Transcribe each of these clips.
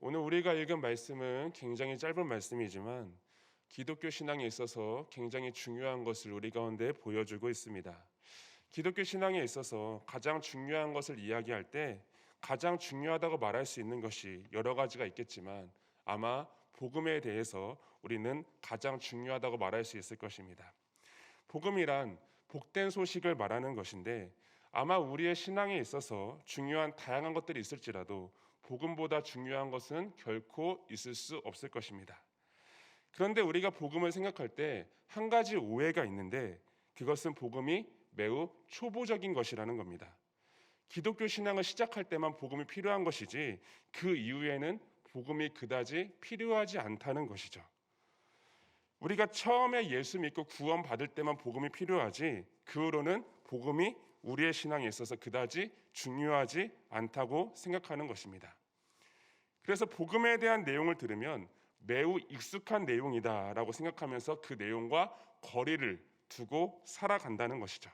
오늘 우리가 읽은 말씀은 굉장히 짧은 말씀이지만 기독교 신앙에 있어서 굉장히 중요한 것을 우리 가운데 보여주고 있습니다. 기독교 신앙에 있어서 가장 중요한 것을 이야기할 때 가장 중요하다고 말할 수 있는 것이 여러 가지가 있겠지만 아마 복음에 대해서 우리는 가장 중요하다고 말할 수 있을 것입니다. 복음이란 복된 소식을 말하는 것인데 아마 우리의 신앙에 있어서 중요한 다양한 것들이 있을지라도 복음보다 중요한 것은 결코 있을 수 없을 것입니다. 그런데 우리가 복음을 생각할 때 한 가지 오해가 있는데 그것은 복음이 매우 초보적인 것이라는 겁니다. 기독교 신앙을 시작할 때만 복음이 필요한 것이지 그 이후에는 복음이 그다지 필요하지 않다는 것이죠. 우리가 처음에 예수 믿고 구원받을 때만 복음이 필요하지 그 후로는 복음이 우리의 신앙에 있어서 그다지 중요하지 않다고 생각하는 것입니다. 그래서 복음에 대한 내용을 들으면 매우 익숙한 내용이다라고 생각하면서 그 내용과 거리를 두고 살아간다는 것이죠.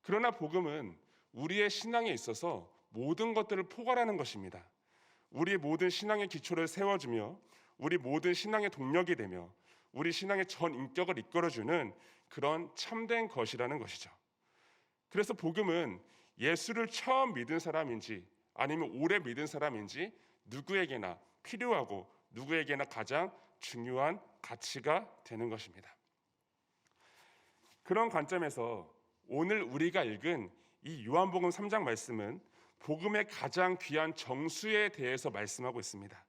그러나 복음은 우리의 신앙에 있어서 모든 것들을 포괄하는 것입니다. 우리의 모든 신앙의 기초를 세워주며 우리 모든 신앙의 동력이 되며 우리 신앙의 전 인격을 이끌어주는 그런 참된 것이라는 것이죠. 그래서 복음은 예수를 처음 믿은 사람인지 아니면 오래 믿은 사람인지 누구에게나 필요하고 누구에게나 가장 중요한 가치가 되는 것입니다. 그런 관점에서 오늘 우리가 읽은 이 요한복음 3장 말씀은 복음의 가장 귀한 정수에 대해서 말씀하고 있습니다.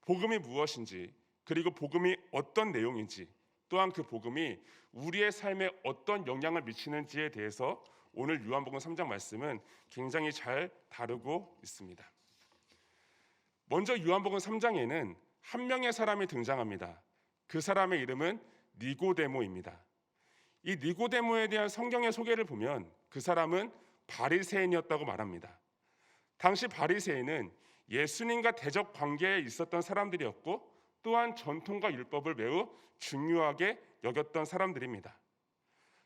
복음이 무엇인지 그리고 복음이 어떤 내용인지 또한 그 복음이 우리의 삶에 어떤 영향을 미치는지에 대해서 오늘 요한복음 3장 말씀은 굉장히 잘 다루고 있습니다. 먼저 요한복음 3장에는 한 명의 사람이 등장합니다. 그 사람의 이름은 니고데모입니다. 이 니고데모에 대한 성경의 소개를 보면 그 사람은 바리새인이었다고 말합니다. 당시 바리새인은 예수님과 대적 관계에 있었던 사람들이었고 또한 전통과 율법을 매우 중요하게 여겼던 사람들입니다.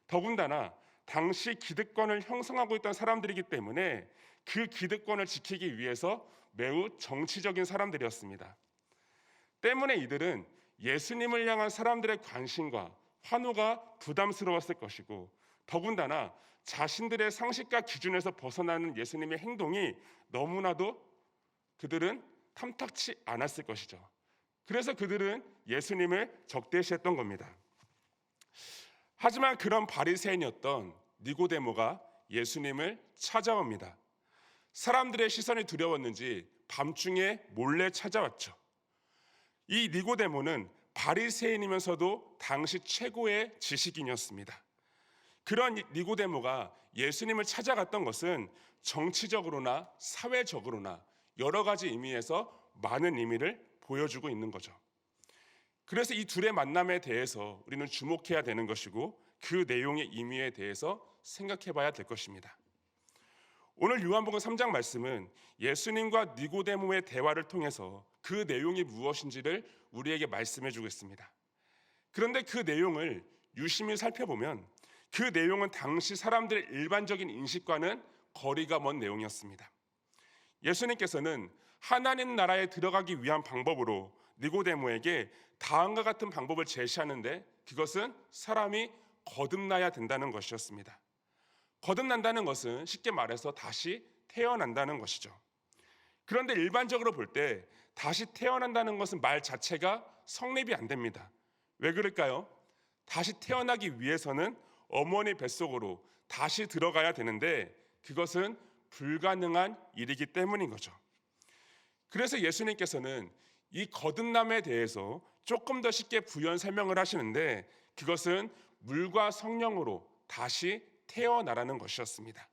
더군다나 당시 기득권을 형성하고 있던 사람들이기 때문에 그 기득권을 지키기 위해서 매우 정치적인 사람들이었습니다. 때문에 이들은 예수님을 향한 사람들의 관심과 환호가 부담스러웠을 것이고 더군다나 자신들의 상식과 기준에서 벗어나는 예수님의 행동이 너무나도 그들은 탐탁치 않았을 것이죠. 그래서 그들은 예수님을 적대시했던 겁니다. 하지만 그런 바리새인이었던 니고데모가 예수님을 찾아옵니다. 사람들의 시선이 두려웠는지 밤중에 몰래 찾아왔죠. 이 니고데모는 바리새인이면서도 당시 최고의 지식인이었습니다. 그런 니고데모가 예수님을 찾아갔던 것은 정치적으로나 사회적으로나 여러 가지 의미에서 많은 의미를 보여주고 있는 거죠. 그래서 이 둘의 만남에 대해서 우리는 주목해야 되는 것이고 그 내용의 의미에 대해서 생각해 봐야 될 것입니다. 오늘 요한복음 3장 말씀은 예수님과 니고데모의 대화를 통해서 그 내용이 무엇인지를 우리에게 말씀해 주고 있습니다. 그런데 그 내용을 유심히 살펴보면 그 내용은 당시 사람들의 일반적인 인식과는 거리가 먼 내용이었습니다. 예수님께서는 하나님 나라에 들어가기 위한 방법으로 니고데모에게 다음과 같은 방법을 제시하는데 그것은 사람이 거듭나야 된다는 것이었습니다. 거듭난다는 것은 쉽게 말해서 다시 태어난다는 것이죠. 그런데 일반적으로 볼 때 다시 태어난다는 것은 말 자체가 성립이 안 됩니다. 왜 그럴까요? 다시 태어나기 위해서는 어머니 뱃속으로 다시 들어가야 되는데 그것은 불가능한 일이기 때문인 거죠. 그래서 예수님께서는 이 거듭남에 대해서 조금 더 쉽게 부연 설명을 하시는데 그것은 물과 성령으로 다시 태어나라는 것이었습니다.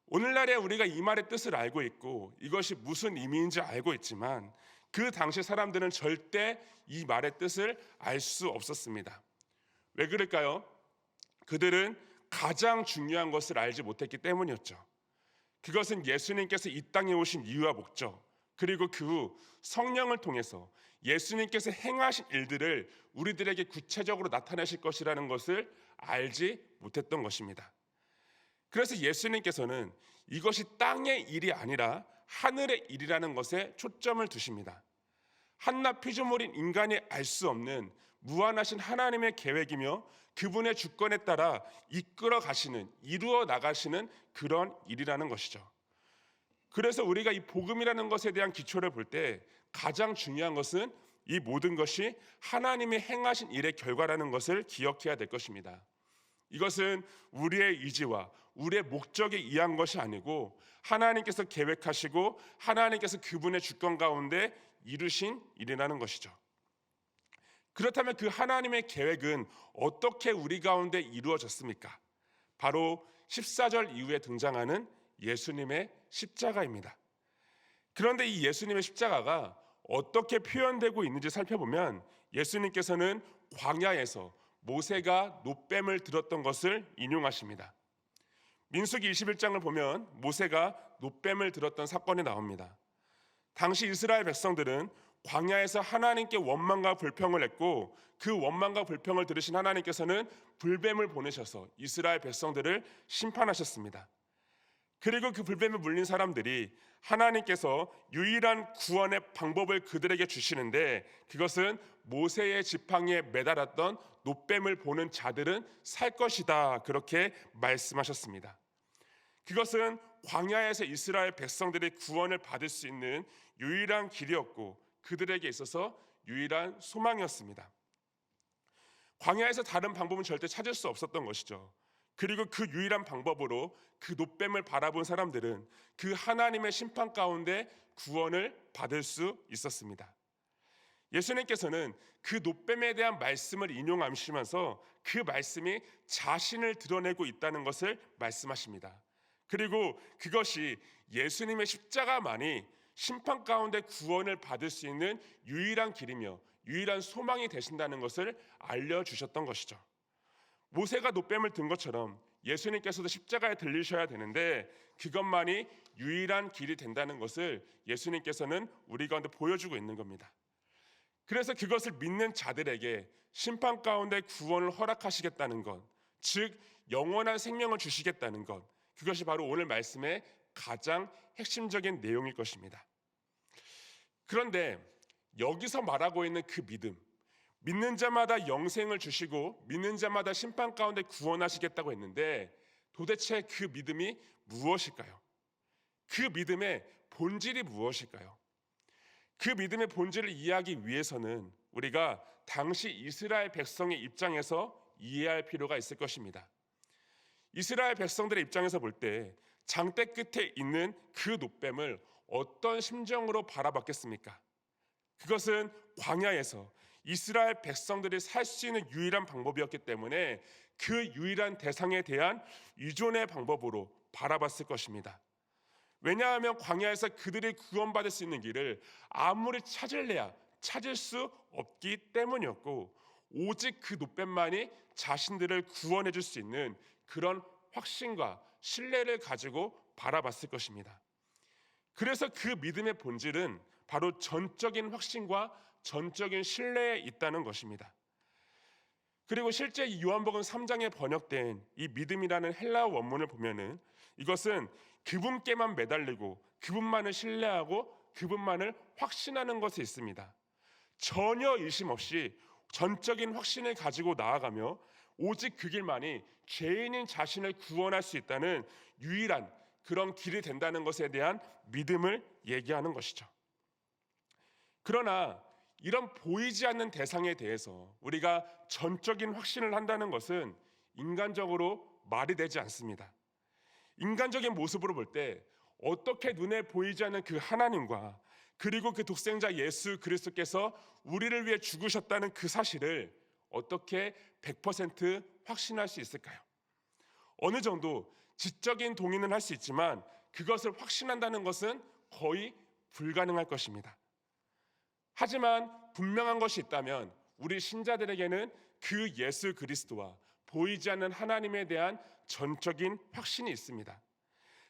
오늘날에 우리가 이 말의 뜻을 알고 있고 이것이 무슨 의미인지 알고 있지만 그 당시 사람들은 절대 이 말의 뜻을 알 수 없었습니다. 왜 그럴까요? 그들은 가장 중요한 것을 알지 못했기 때문이었죠. 그것은 예수님께서 이 땅에 오신 이유와 목적 그리고 그 후 성령을 통해서 예수님께서 행하신 일들을 우리들에게 구체적으로 나타내실 것이라는 것을 알지 못했던 것입니다. 그래서 예수님께서는 이것이 땅의 일이 아니라 하늘의 일이라는 것에 초점을 두십니다. 한낱 피조물인 인간이 알 수 없는 무한하신 하나님의 계획이며 그분의 주권에 따라 이끌어 가시는, 이루어 나가시는 그런 일이라는 것이죠. 그래서 우리가 이 복음이라는 것에 대한 기초를 볼 때 가장 중요한 것은 이 모든 것이 하나님이 행하신 일의 결과라는 것을 기억해야 될 것입니다. 이것은 우리의 의지와 우리의 목적에 의한 것이 아니고 하나님께서 계획하시고 하나님께서 그분의 주권 가운데 이루신 일이라는 것이죠. 그렇다면 그 하나님의 계획은 어떻게 우리 가운데 이루어졌습니까? 바로 14절 이후에 등장하는 예수님의 십자가입니다. 그런데 이 예수님의 십자가가 어떻게 표현되고 있는지 살펴보면 예수님께서는 광야에서 모세가 놋뱀을 들었던 것을 인용하십니다. 민수기 21장을 보면 모세가 놋뱀을 들었던 사건이 나옵니다. 당시 이스라엘 백성들은 광야에서 하나님께 원망과 불평을 했고 그 원망과 불평을 들으신 하나님께서는 불뱀을 보내셔서 이스라엘 백성들을 심판하셨습니다. 그리고 그 불뱀에 물린 사람들이 하나님께서 유일한 구원의 방법을 그들에게 주시는데 그것은 모세의 지팡이에 매달았던 놋뱀을 보는 자들은 살 것이다, 그렇게 말씀하셨습니다. 그것은 광야에서 이스라엘 백성들이 구원을 받을 수 있는 유일한 길이었고 그들에게 있어서 유일한 소망이었습니다. 광야에서 다른 방법은 절대 찾을 수 없었던 것이죠. 그리고 그 유일한 방법으로 그 놋뱀을 바라본 사람들은 그 하나님의 심판 가운데 구원을 받을 수 있었습니다. 예수님께서는 그 놋뱀에 대한 말씀을 인용하시면서 그 말씀이 자신을 드러내고 있다는 것을 말씀하십니다. 그리고 그것이 예수님의 십자가만이 심판 가운데 구원을 받을 수 있는 유일한 길이며 유일한 소망이 되신다는 것을 알려주셨던 것이죠. 모세가 놋뱀을 든 것처럼 예수님께서도 십자가에 들리셔야 되는데 그것만이 유일한 길이 된다는 것을 예수님께서는 우리 가운데 보여주고 있는 겁니다. 그래서 그것을 믿는 자들에게 심판 가운데 구원을 허락하시겠다는 것, 즉 영원한 생명을 주시겠다는 것, 그것이 바로 오늘 말씀의 가장 핵심적인 내용일 것입니다. 그런데 여기서 말하고 있는 그 믿는 자마다 영생을 주시고 믿는 자마다 심판 가운데 구원하시겠다고 했는데 도대체 그 믿음이 무엇일까요? 그 믿음의 본질이 무엇일까요? 그 믿음의 본질을 이해하기 위해서는 우리가 당시 이스라엘 백성의 입장에서 이해할 필요가 있을 것입니다. 이스라엘 백성들의 입장에서 볼 때 장대 끝에 있는 그 놋뱀을 어떤 심정으로 바라봤겠습니까? 그것은 광야에서 이스라엘 백성들이 살 수 있는 유일한 방법이었기 때문에 그 유일한 대상에 대한 의존의 방법으로 바라봤을 것입니다. 왜냐하면 광야에서 그들이 구원받을 수 있는 길을 아무리 찾을래야 찾을 수 없기 때문이었고 오직 그 놋뱀만이 자신들을 구원해 줄 수 있는 그런 확신과 신뢰를 가지고 바라봤을 것입니다. 그래서 그 믿음의 본질은 바로 전적인 확신과 전적인 신뢰에 있다는 것입니다. 그리고 실제 이 요한복음 3장에 번역된 이 믿음이라는 헬라어 원문을 보면은 이것은 그분께만 매달리고 그분만을 신뢰하고 그분만을 확신하는 것에 있습니다. 전혀 의심 없이 전적인 확신을 가지고 나아가며 오직 그 길만이 죄인인 자신을 구원할 수 있다는 유일한 그런 길이 된다는 것에 대한 믿음을 얘기하는 것이죠. 그러나 이런 보이지 않는 대상에 대해서 우리가 전적인 확신을 한다는 것은 인간적으로 말이 되지 않습니다. 인간적인 모습으로 볼 때 어떻게 눈에 보이지 않는 그 하나님과 그리고 그 독생자 예수 그리스도께서 우리를 위해 죽으셨다는 그 사실을 어떻게 100% 확신할 수 있을까요? 어느 정도 지적인 동의는 할 수 있지만 그것을 확신한다는 것은 거의 불가능할 것입니다. 하지만 분명한 것이 있다면 우리 신자들에게는 그 예수 그리스도와 보이지 않는 하나님에 대한 전적인 확신이 있습니다.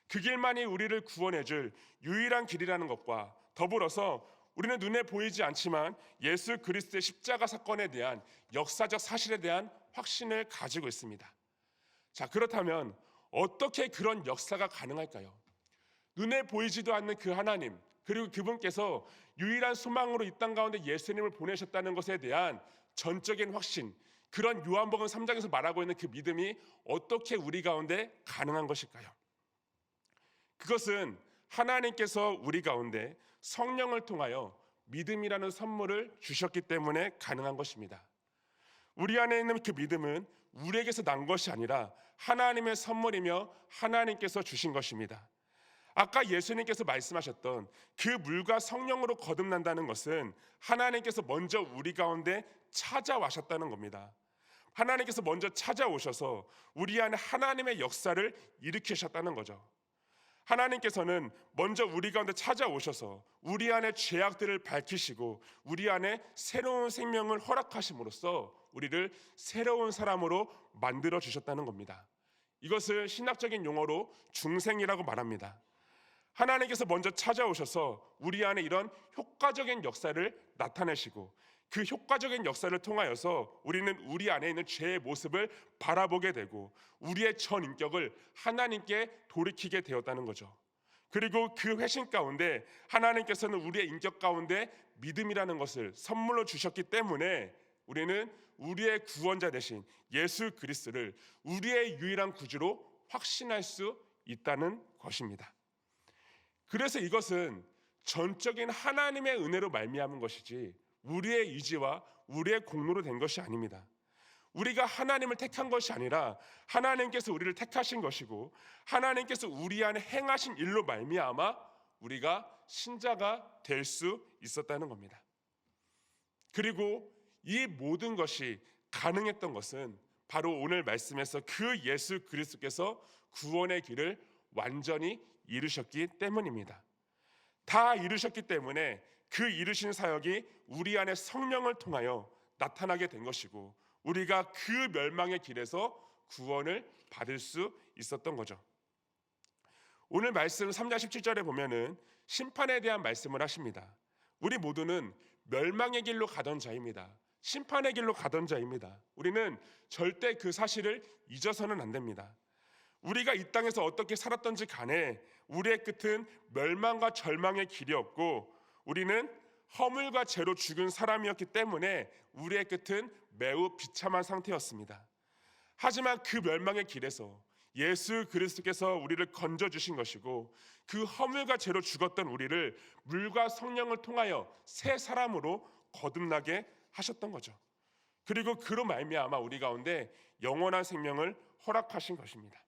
그 길만이 우리를 구원해 줄 유일한 길이라는 것과 더불어서 우리는 눈에 보이지 않지만 예수 그리스도의 십자가 사건에 대한 역사적 사실에 대한 확신을 가지고 있습니다. 자, 그렇다면 어떻게 그런 역사가 가능할까요? 눈에 보이지도 않는 그 하나님, 그리고 그분께서 유일한 소망으로 이 땅 가운데 예수님을 보내셨다는 것에 대한 전적인 확신, 그런 요한복음 3장에서 말하고 있는 그 믿음이 어떻게 우리 가운데 가능한 것일까요? 그것은 하나님께서 우리 가운데 성령을 통하여 믿음이라는 선물을 주셨기 때문에 가능한 것입니다. 우리 안에 있는 그 믿음은 우리에게서 난 것이 아니라 하나님의 선물이며 하나님께서 주신 것입니다. 아까 예수님께서 말씀하셨던 그 물과 성령으로 거듭난다는 것은 하나님께서 먼저 우리 가운데 찾아와셨다는 겁니다. 하나님께서 먼저 찾아오셔서 우리 안에 하나님의 역사를 일으키셨다는 거죠. 하나님께서는 먼저 우리 가운데 찾아오셔서 우리 안에 죄악들을 밝히시고 우리 안에 새로운 생명을 허락하심으로써 우리를 새로운 사람으로 만들어 주셨다는 겁니다. 이것을 신학적인 용어로 중생이라고 말합니다. 하나님께서 먼저 찾아오셔서 우리 안에 이런 효과적인 역사를 나타내시고 그 효과적인 역사를 통하여서 우리는 우리 안에 있는 죄의 모습을 바라보게 되고 우리의 전 인격을 하나님께 돌이키게 되었다는 거죠. 그리고 그 회심 가운데 하나님께서는 우리의 인격 가운데 믿음이라는 것을 선물로 주셨기 때문에 우리는 우리의 구원자 되신 예수 그리스도를 우리의 유일한 구주로 확신할 수 있다는 것입니다. 그래서 이것은 전적인 하나님의 은혜로 말미암은 것이지 우리의 의지와 우리의 공로로 된 것이 아닙니다. 우리가 하나님을 택한 것이 아니라 하나님께서 우리를 택하신 것이고 하나님께서 우리 안에 행하신 일로 말미암아 우리가 신자가 될 수 있었다는 겁니다. 그리고 이 모든 것이 가능했던 것은 바로 오늘 말씀에서 그 예수 그리스도께서 구원의 길을 완전히 이루셨기 때문입니다. 다 이루셨기 때문에 그 이루신 사역이 우리 안에 성령을 통하여 나타나게 된 것이고 우리가 그 멸망의 길에서 구원을 받을 수 있었던 거죠. 오늘 말씀 3장 17절에 보면은 심판에 대한 말씀을 하십니다. 우리 모두는 멸망의 길로 가던 자입니다. 심판의 길로 가던 자입니다. 우리는 절대 그 사실을 잊어서는 안 됩니다. 우리가 이 땅에서 어떻게 살았던지 간에 우리의 끝은 멸망과 절망의 길이었고 우리는 허물과 죄로 죽은 사람이었기 때문에 우리의 끝은 매우 비참한 상태였습니다. 하지만 그 멸망의 길에서 예수 그리스도께서 우리를 건져주신 것이고 그 허물과 죄로 죽었던 우리를 물과 성령을 통하여 새 사람으로 거듭나게 하셨던 거죠. 그리고 그로 말미암아 우리 가운데 영원한 생명을 허락하신 것입니다.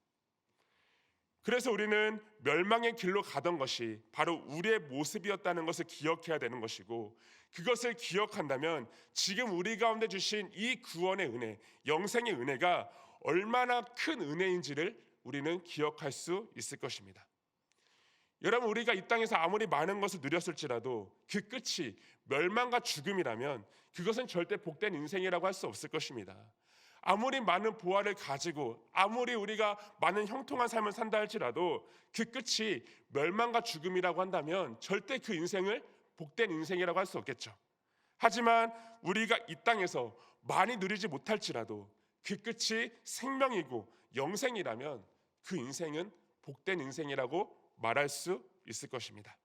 그래서 우리는 멸망의 길로 가던 것이 바로 우리의 모습이었다는 것을 기억해야 되는 것이고 그것을 기억한다면 지금 우리 가운데 주신 이 구원의 은혜, 영생의 은혜가 얼마나 큰 은혜인지를 우리는 기억할 수 있을 것입니다. 여러분, 우리가 이 땅에서 아무리 많은 것을 누렸을지라도 그 끝이 멸망과 죽음이라면 그것은 절대 복된 인생이라고 할 수 없을 것입니다. 아무리 많은 보화를 가지고 아무리 우리가 많은 형통한 삶을 산다 할지라도 그 끝이 멸망과 죽음이라고 한다면 절대 그 인생을 복된 인생이라고 할 수 없겠죠. 하지만 우리가 이 땅에서 많이 누리지 못할지라도 그 끝이 생명이고 영생이라면 그 인생은 복된 인생이라고 말할 수 있을 것입니다.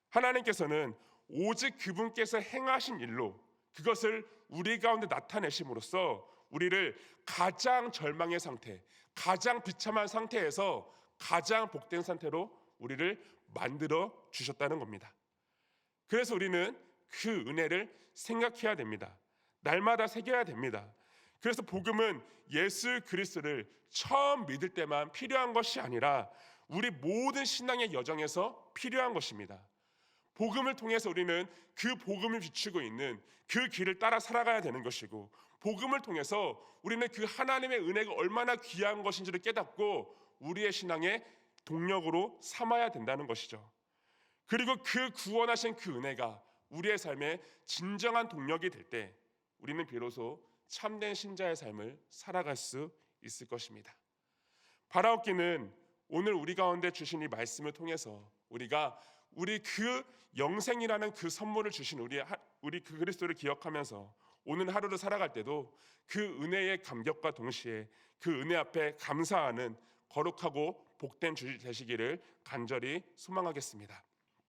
하나님께서는 오직 그분께서 행하신 일로 그것을 우리 가운데 나타내심으로써 우리를 가장 절망의 상태, 가장 비참한 상태에서 가장 복된 상태로 우리를 만들어 주셨다는 겁니다. 그래서 우리는 그 은혜를 생각해야 됩니다. 날마다 새겨야 됩니다. 그래서 복음은 예수 그리스도를 처음 믿을 때만 필요한 것이 아니라 우리 모든 신앙의 여정에서 필요한 것입니다. 복음을 통해서 우리는 그 복음을 비추고 있는 그 길을 따라 살아가야 되는 것이고 복음을 통해서 우리는 그 하나님의 은혜가 얼마나 귀한 것인지를 깨닫고 우리의 신앙의 동력으로 삼아야 된다는 것이죠. 그리고 그 구원하신 그 은혜가 우리의 삶의 진정한 동력이 될 때 우리는 비로소 참된 신자의 삶을 살아갈 수 있을 것입니다. 바라옵기는 오늘 우리 가운데 주신 이 말씀을 통해서 우리가 우리 그 영생이라는 그 선물을 주신 우리 그 그리스도를 기억하면서 오늘 하루를 살아갈 때도 그 은혜의 감격과 동시에 그 은혜 앞에 감사하는 거룩하고 복된 주 되시기를 간절히 소망하겠습니다.